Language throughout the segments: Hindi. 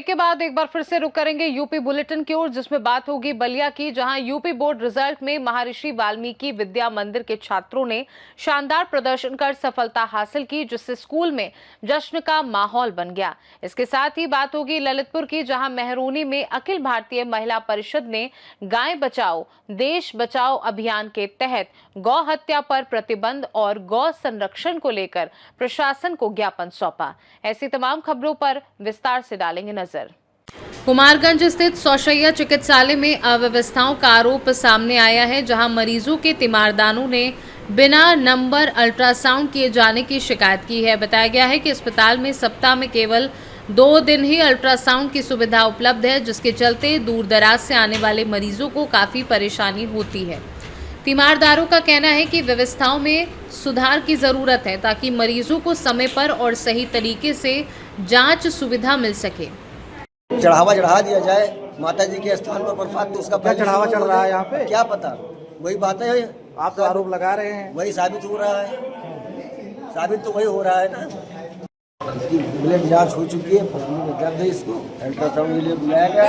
ब्रेक के बाद एक बार फिर से रुक करेंगे यूपी बुलेटिन की ओर, जिसमें बात होगी बलिया की, जहां यूपी बोर्ड रिजल्ट में महर्षि वाल्मीकि विद्या मंदिर के छात्रों ने शानदार प्रदर्शन कर सफलता हासिल की, जिससे स्कूल में जश्न का माहौल बन गया। इसके साथ ही बात होगी ललितपुर की, जहां मेहरौनी में अखिल भारतीय महिला परिषद ने गाय बचाओ देश बचाओ अभियान के तहत गौ हत्या पर प्रतिबंध और गौ संरक्षण को लेकर प्रशासन को ज्ञापन सौंपा। ऐसी तमाम खबरों पर विस्तार से डालेंगे नजर। कुमारगंज स्थित सौशैया चिकित्सालय में अव्यवस्थाओं का आरोप सामने आया है, जहां मरीजों के तीमारदारों ने बिना नंबर अल्ट्रासाउंड किए जाने की शिकायत की है। बताया गया है कि अस्पताल में सप्ताह में केवल 2 दिन ही अल्ट्रासाउंड की सुविधा उपलब्ध है, जिसके चलते दूर दराज से आने वाले मरीजों को काफी परेशानी होती है। तीमारदारों का कहना है कि व्यवस्थाओं में सुधार की जरूरत है, ताकि मरीजों को समय पर और सही तरीके से जांच सुविधा मिल सके। चढ़ावा चढ़ा दिया जाए माता जी के स्थान पर प्रसाद, तो उसका क्या चढ़ावा चढ़ रहा है यहाँ पे? क्या पता, वही बात है। आप तो आरोप लगा रहे हैं, वही साबित हो रहा है, साबित तो वही हो रहा है ना। ब्लड जांच हो चुकी है, दर्द है, इसको अल्ट्रासाउंड के लिए बुलाया गया।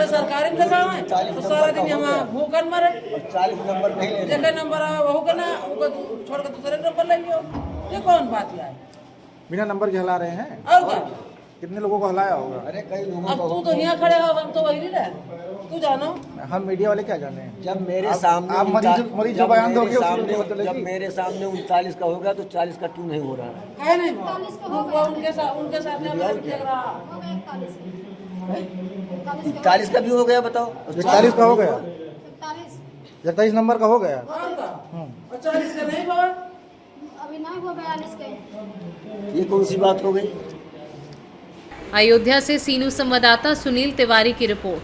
सरकारी में लगाओ है तो सारा दिन यहाँ भूखन मरे। 40 नंबर नहीं ले रहे, नंबर आवे वहू का ना छोड़ के दूसरे नंबर ले लियो। ये कौन बात है? बिना नंबर के हिला रहे हैं। और क्या? कितने लोगों को हिलाया होगा? अरे कई लोगों अब को। तू तो यहाँ खड़े हो, हम तो वही नहीं रहे, तू जानो। हम मीडिया वाले क्या जाने हैं? जब मेरे सामने आप मरीज जो बयान दोगे जब मेरे सामने 39 का होगा तो 40 का क्यों नहीं हो रहा है? है नहीं उनके साथ 40 का भी हो गया, बताओ। 41 का हो गया, 41 नंबर का हो गया। 40 का नहीं बाबा, अभी नहीं हुआ 42 का। ये कौन सी बात हो गई? अयोध्या से सीनू संवाददाता सुनील तिवारी की रिपोर्ट।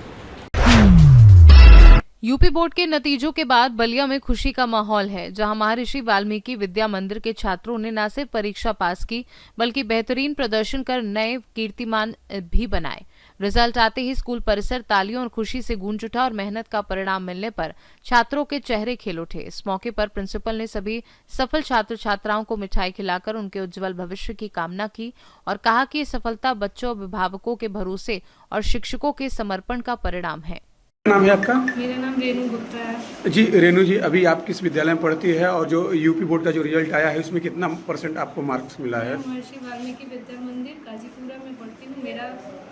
यूपी बोर्ड के नतीजों के बाद बलिया में खुशी का माहौल है, जहां महर्षि वाल्मीकि विद्या मंदिर के छात्रों ने न सिर्फ परीक्षा पास की, बल्कि बेहतरीन प्रदर्शन कर नए कीर्तिमान भी बनाए। रिजल्ट आते ही स्कूल परिसर तालियों और खुशी से गूंज उठा और मेहनत का परिणाम मिलने पर छात्रों के चेहरे खिल उठे। इस मौके पर प्रिंसिपल ने सभी सफल छात्र छात्राओं को मिठाई खिलाकर उनके उज्जवल भविष्य की कामना की और कहा कि ये सफलता बच्चों, अभिभावकों के भरोसे और शिक्षकों के समर्पण का परिणाम है। नाम है आपका? मेरा नाम रेनू गुप्ता है। जी रेनू जी, अभी आप किस विद्यालय में पढ़ती है और जो यूपी बोर्ड का जो रिजल्ट आया है उसमें कितना % आपको मार्क्स मिला है? महर्षि वाल्मीकि विद्या मंदिर काजीपुरा में पढ़ती हूँ। मेरा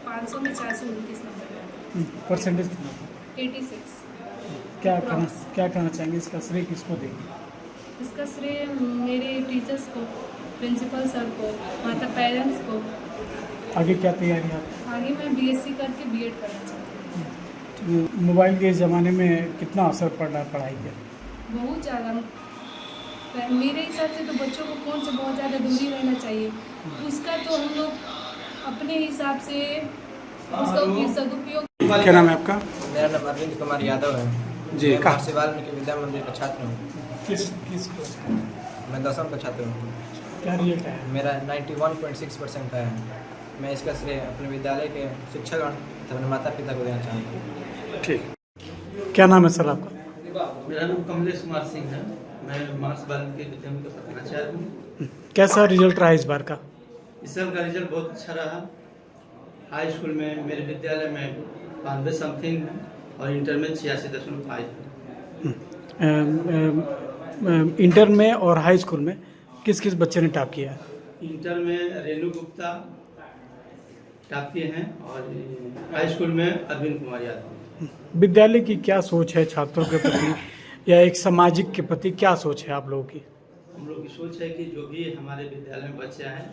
500 में 429 नंबर है। परसेंटेज कितना? 86। क्या कहना चाहेंगे, इसका श्रेय किसको देंगे? इसका श्रेय मेरे टीचर्स को, प्रिंसिपल सर को, माता पेरेंट्स को। आगे क्या तैयारी है? आगे मैं BSc करके BEd करना चाहती हूँ। मोबाइल के ज़माने में कितना असर पड़ रहा है पढ़ाई पे? बहुत ज़्यादा। मेरे हिसाब से तो बच्चों को फ़ोन से बहुत ज़्यादा दूरी रहना चाहिए। उसका तो हम लोग अपने हिसाब से उसका सदुपयोग। क्या नाम है आपका? मेरा नाम अरविंद कुमार यादव है जी। महर्षि वाल्मीकि विद्या मंदिर का छात्र हूँ। किस मैं 10वीं का छात्र हूँ। क्या रिजल्ट है? मेरा 91.6% आया है। मैं इसका श्रेय अपने विद्यालय के शिक्षकगण तथा अपने माता पिता को देना चाहूँगा। ठीक। क्या नाम है सर आपका? मेरा नाम कमलेश कुमार सिंह है। मैं महर्षि वाल्मीकि विद्या मंदिर का प्रधानाचार्य हूँ। कैसा रिजल्ट रहा इस बार का? इस साल का रिजल्ट बहुत अच्छा रहा। हाई स्कूल में मेरे विद्यालय में 92 समथिंग और इंटर में 86.5। इंटर में और हाई स्कूल में किस किस बच्चे ने टॉप किया? इंटर में रेनू गुप्ता टॉप किए हैं और हाई स्कूल में अरविंद कुमार यादव। विद्यालय की क्या सोच है छात्रों के प्रति या एक सामाजिक के प्रति क्या सोच है आप लोगों की? हम लोग की सोच है कि जो भी हमारे विद्यालय में बच्चे हैं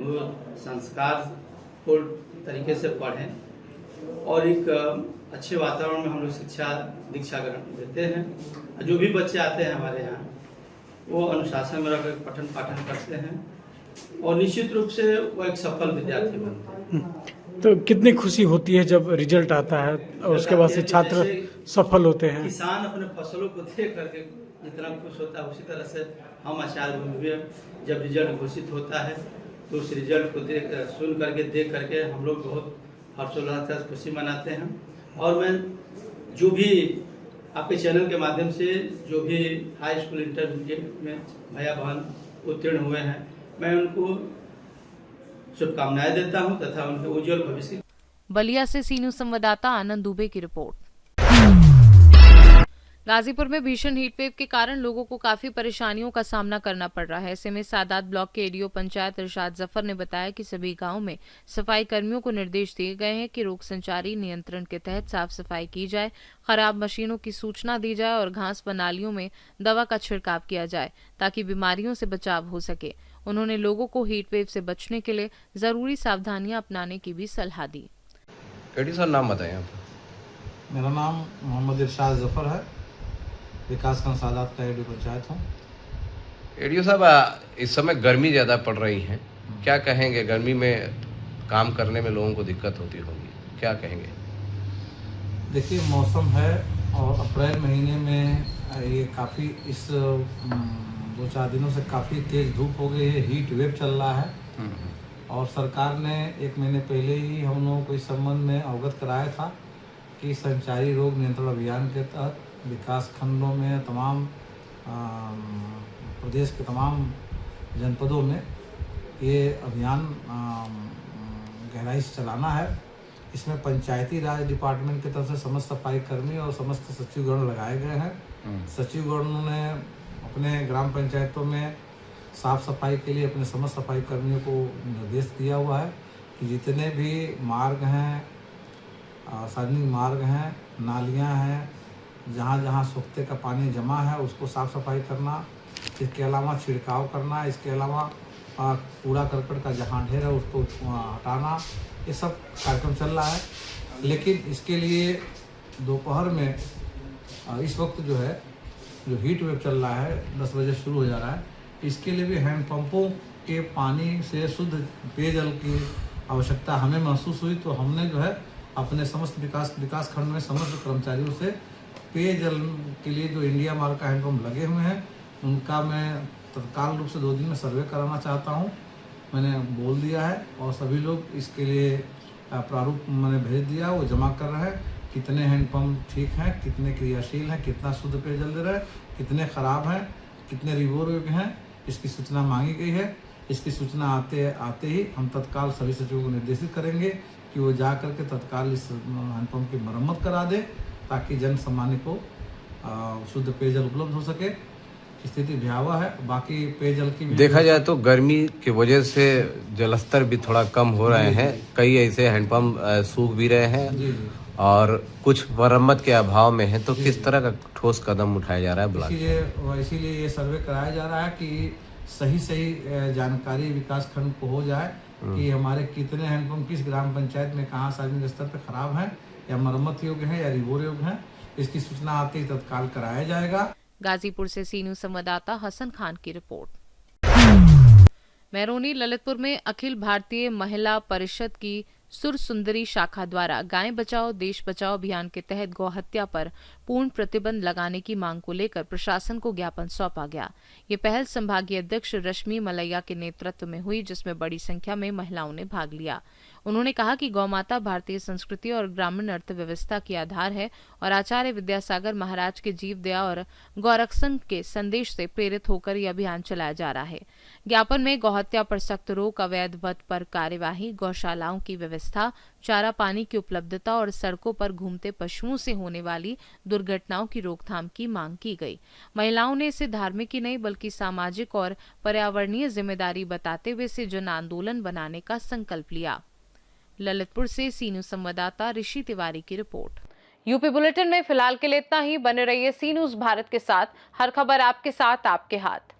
वो संस्कारपूर्ण तरीके से पढ़ें और एक अच्छे वातावरण में हम लोग शिक्षा दीक्षा ग्रहण देते हैं। जो भी बच्चे आते हैं हमारे यहाँ वो अनुशासन में रहकर पठन पाठन करते हैं और निश्चित रूप से वो एक सफल विद्यार्थी बनते हैं। तो कितनी खुशी होती है जब रिजल्ट आता है और उसके बाद से छात्र सफल होते हैं? किसान अपने फसलों को देख करके जितना खुश होता है उसी तरह से हम आचार्य भी जब रिजल्ट घोषित होता है तो उस रिजल्ट को सुन करके देख करके हम लोग बहुत हर्षोल्लास से खुशी मनाते हैं। और मैं जो भी आपके चैनल के माध्यम से जो भी हाई स्कूल इंटरमीडिएट में भैया बहन उत्तीर्ण हुए हैं, मैं उनको शुभकामनाएं देता हूं तथा उनके उज्जवल भविष्य। बलिया से सी न्यूज संवाददाता आनंद दुबे की रिपोर्ट। गाजीपुर में भीषण हीटवेव के कारण लोगों को काफी परेशानियों का सामना करना पड़ रहा है। ऐसे में सादात ब्लॉक के एडीओ पंचायत इरशाद जफर ने बताया कि सभी गांव में सफाई कर्मियों को निर्देश दिए गए हैं कि रोग संचारी नियंत्रण के तहत साफ सफाई की जाए, खराब मशीनों की सूचना दी जाए और घास व नालियों में दवा का छिड़काव किया जाए ताकि बीमारियों से बचाव हो सके। उन्होंने लोगों को हीटवेव से बचने के लिए जरूरी सावधानियां अपनाने की भी सलाह दी। एडीओ सर नाम बताएं आप। मेरा नाम मोहम्मद इरशाद जफर है, विकासखंड सादात का एडीओ पंचायत हूँ। एडीओ साहब, इस समय गर्मी ज़्यादा पड़ रही है, क्या कहेंगे? गर्मी में काम करने में लोगों को दिक्कत होती होगी, क्या कहेंगे? देखिए, मौसम है और अप्रैल महीने में ये काफ़ी इस 2-4 दिनों से काफ़ी तेज़ धूप हो गई है, हीट वेव चल रहा है। और सरकार ने 1 महीने पहले ही हम लोगों को इस संबंध में अवगत कराया था कि संचारी रोग नियंत्रण अभियान के तहत विकास खंडों में तमाम प्रदेश के तमाम जनपदों में ये अभियान गहराई से चलाना है। इसमें पंचायती राज डिपार्टमेंट की तरफ से समस्त सफाई कर्मी और समस्त सचिवगण लगाए गए हैं। सचिवगणों ने अपने ग्राम पंचायतों में साफ सफाई के लिए अपने समस्त सफाई कर्मियों को निर्देश दिया हुआ है कि जितने भी मार्ग हैं, सार्वजनिक मार्ग हैं, नालियां हैं, जहाँ जहाँ सोखते का पानी जमा है उसको साफ़ सफाई करना, इसके अलावा छिड़काव करना, इसके अलावा कूड़ा करकट का जहाँ ढेर है उसको हटाना, ये सब कार्यक्रम चल रहा है। लेकिन इसके लिए दोपहर में इस वक्त जो हीट वेव चल रहा है 10 बजे शुरू हो जा रहा है, इसके लिए भी हैंडपम्पों के पानी से शुद्ध पेयजल की आवश्यकता हमें महसूस हुई, तो हमने अपने समस्त विकास खंड में समस्त कर्मचारियों से पेयजल के लिए जो इंडिया मार्क का हैंडपम्प लगे हुए हैं उनका मैं तत्काल रूप से 2 दिन में सर्वे कराना चाहता हूं। मैंने बोल दिया है और सभी लोग इसके लिए प्रारूप मैंने भेज दिया, वो जमा कर रहे हैं। कितने हैंडपम्प ठीक हैं, कितने क्रियाशील हैं, कितना शुद्ध पेयजल दे रहे हैं, कितने ख़राब हैं, कितने रिवोर योग्य हैं, इसकी सूचना मांगी गई है। इसकी सूचना आते ही हम तत्काल सभी सचिवों को निर्देशित करेंगे कि वो जा करके तत्काल इस हैंडपम्प की मरम्मत करा दे ताकि जन सामान्य को शुद्ध पेयजल उपलब्ध हो सके। स्थिति भयावह है। बाकी पेयजल की देखा जाए तो गर्मी की वजह से जलस्तर भी थोड़ा कम हो रहे हैं, कई ऐसे हैंडपम्प सूख भी रहे हैं और कुछ मरम्मत के अभाव में है, तो किस तरह का ठोस कदम उठाया जा रहा है ब्लॉक? इसीलिए ये सर्वे कराया जा रहा है कि सही जानकारी विकास खंड को हो जाए कि हमारे कितने हैंडपम्प किस ग्राम पंचायत में कहाँ सार्वजनिक स्तर पर खराब हैं या मरम्मत योग्य हैं या रिवोर योग्य हैं। इसकी सूचना आते ही तत्काल कराया जाएगा। गाजीपुर से सी न्यूज संवाददाता हसन खान की रिपोर्ट। मैरोनी ललितपुर में अखिल भारतीय महिला परिषद की सुर सुंदरी शाखा द्वारा गाय बचाओ देश बचाओ अभियान के तहत गौहत्या पर पूर्ण प्रतिबंध लगाने की मांग को लेकर प्रशासन को ज्ञापन सौंपा गया। ये पहल संभागीय अध्यक्ष रश्मि मलैया के नेतृत्व में हुई, जिसमें बड़ी संख्या में महिलाओं ने भाग लिया। उन्होंने कहा कि गौमाता भारतीय संस्कृति और ग्रामीण अर्थव्यवस्था की आधार है और आचार्य विद्यासागर महाराज के जीव दया और गौरक्षण के संदेश से प्रेरित होकर यह अभियान चलाया जा रहा है। ज्ञापन में गौहत्या पर सख्त रोक, अवैध वध पर कार्यवाही, गौशालाओं की व्यवस्था, चारा पानी की उपलब्धता और सड़कों पर घूमते पशुओं से होने वाली दुर्घटनाओं की रोकथाम की मांग की गई। महिलाओं ने इसे धार्मिक ही नहीं बल्कि सामाजिक और पर्यावरणीय जिम्मेदारी बताते हुए इसे जन आंदोलन बनाने का संकल्प लिया। ललितपुर से सी न्यूज संवाददाता ऋषि तिवारी की रिपोर्ट। यूपी बुलेटिन में फिलहाल के लिए इतना ही। बने रहिए सी न्यूज भारत के साथ। हर खबर आपके साथ, आपके हाथ।